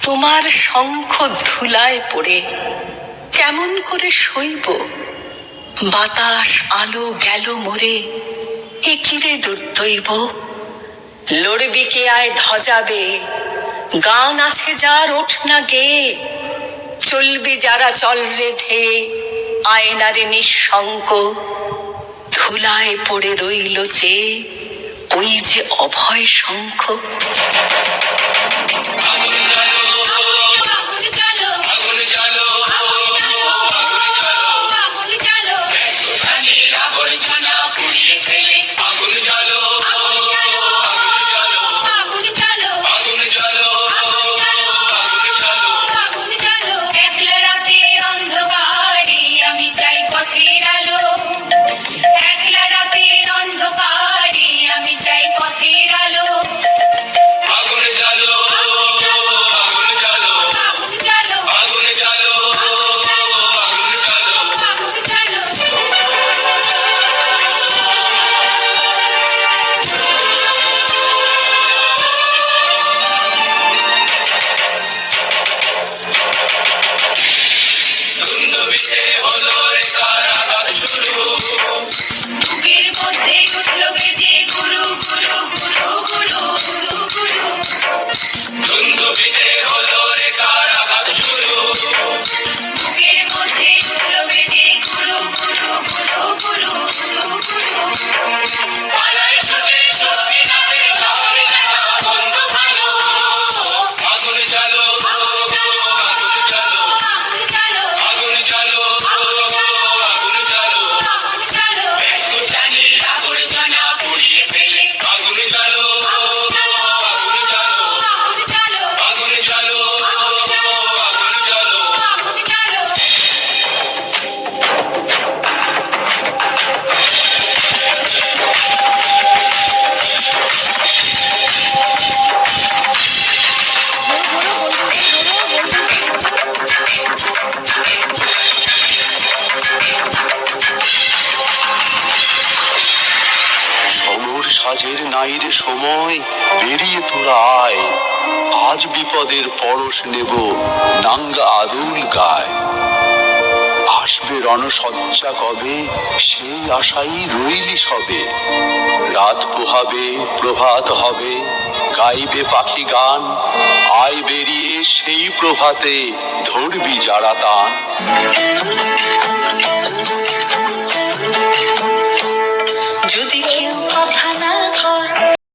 তোমার শঙ্খ ধুলায় পড়ে কেমন করে সইব? বাতাস আলো গেল মোরে, এ কিরে দুর্দৈব। লড়বি কে আয় ধ্বজাবে, গান আছে যার ওঠ না গে। চলবি যারা চল রে ধে, আয়নারে নিঃশঙ্ক। ধুলায় পড়ে রইল চেয়ে ওই যে অভয় শঙ্খ। সাজের নাইরে সময়, বেরিয়ে তোরা আয়। আজ বিপদের পরশ নেব নাঙ্গা আদুল গায়। আসবে রণসজ্জা কবে, সেই আশাই রইলি সবে। রাত পোহাবে প্রভাত হবে, গাইবে পাখি গান। আয় বেরিয়ে সেই প্রভাতে ধরবি যারা তান।